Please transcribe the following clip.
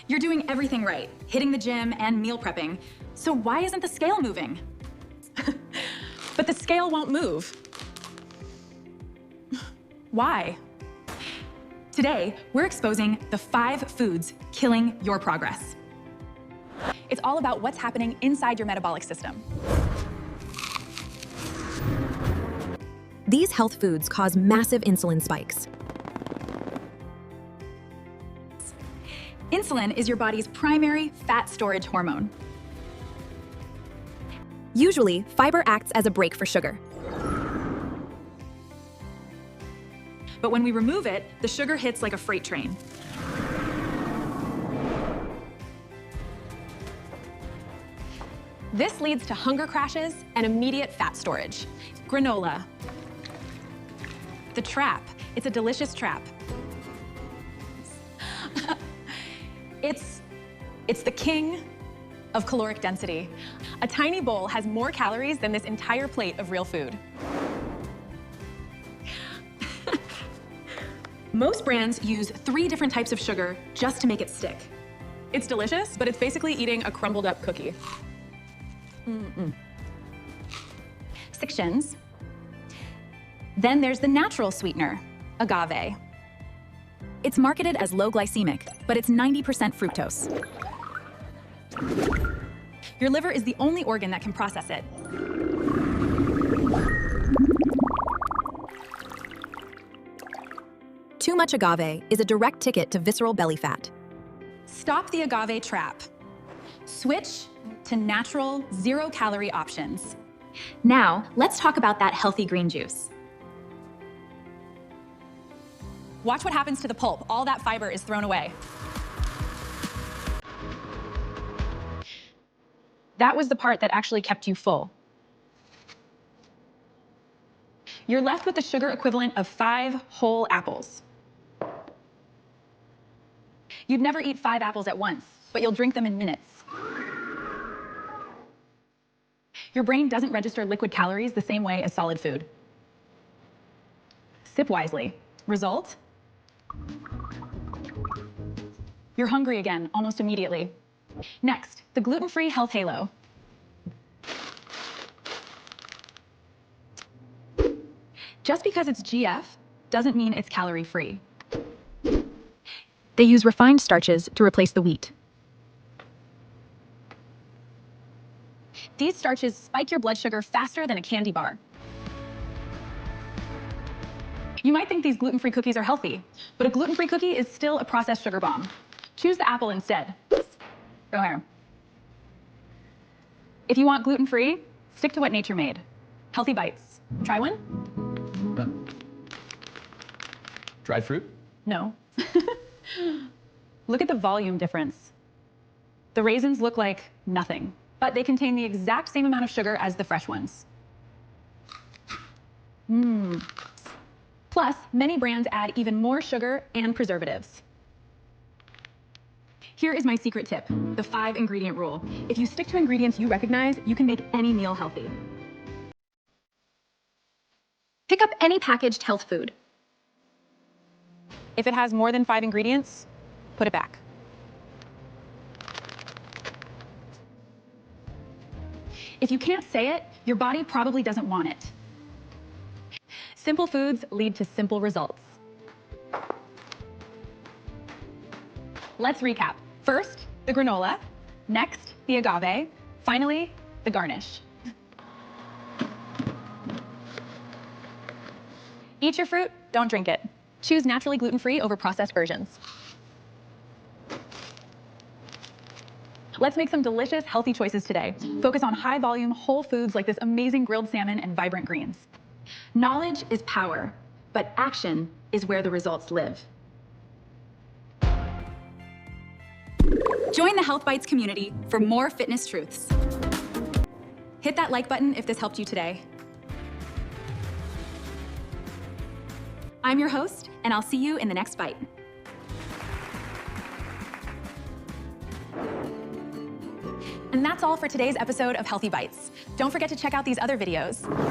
You're doing everything right, hitting the gym and meal prepping. So why isn't the scale moving? But the scale won't move. Why? Today, we're exposing the 5 foods killing your progress. It's all about what's happening inside your metabolic system. These health foods cause massive insulin spikes. Insulin is your body's primary fat storage hormone. Usually, fiber acts as a brake for sugar. But when we remove it, the sugar hits like a freight train. This leads to hunger crashes and immediate fat storage. Granola. The Trap. It's a delicious trap. It's the king of caloric density. A tiny bowl has more calories than this entire plate of real food. Most brands use 3 different types of sugar just to make it stick. It's delicious, but it's basically eating a crumbled up cookie. Sections. Then there's the natural sweetener, agave. It's marketed as low glycemic, but it's 90% fructose. Your liver is the only organ that can process it. Too much agave is a direct ticket to visceral belly fat. Stop the agave trap. Switch to natural, zero-calorie options. Now, let's talk about that healthy green juice. Watch what happens to the pulp. All that fiber is thrown away. That was the part that actually kept you full. You're left with the sugar equivalent of 5 whole apples. You'd never eat 5 apples at once, but you'll drink them in minutes. Your brain doesn't register liquid calories the same way as solid food. Sip wisely. Result? You're hungry again almost immediately. Next, the gluten-free health halo. Just because it's GF doesn't mean it's calorie-free. They use refined starches to replace the wheat. These starches spike your blood sugar faster than a candy bar. You might think these gluten-free cookies are healthy, but a gluten-free cookie is still a processed sugar bomb. Choose the apple instead. Go here. If you want gluten-free, stick to what nature made. Healthy bites. Try one? Dried fruit? No. Look at the volume difference. The raisins look like nothing, but they contain the exact same amount of sugar as the fresh ones. Plus, many brands add even more sugar and preservatives. Here is my secret tip, the 5-ingredient rule. If you stick to ingredients you recognize, you can make any meal healthy. Pick up any packaged health food. If it has more than 5 ingredients, put it back. If you can't say it, your body probably doesn't want it. Simple foods lead to simple results. Let's recap. First, the granola. Next, the agave. Finally, the garnish. Eat your fruit, don't drink it. Choose naturally gluten-free over processed versions. Let's make some delicious, healthy choices today. Focus on high-volume, whole foods like this amazing grilled salmon and vibrant greens. Knowledge is power, but action is where the results live. Join the Health Bites community for more fitness truths. Hit that like button if this helped you today. I'm your host, and I'll see you in the next bite. And that's all for today's episode of Healthy Bites. Don't forget to check out these other videos.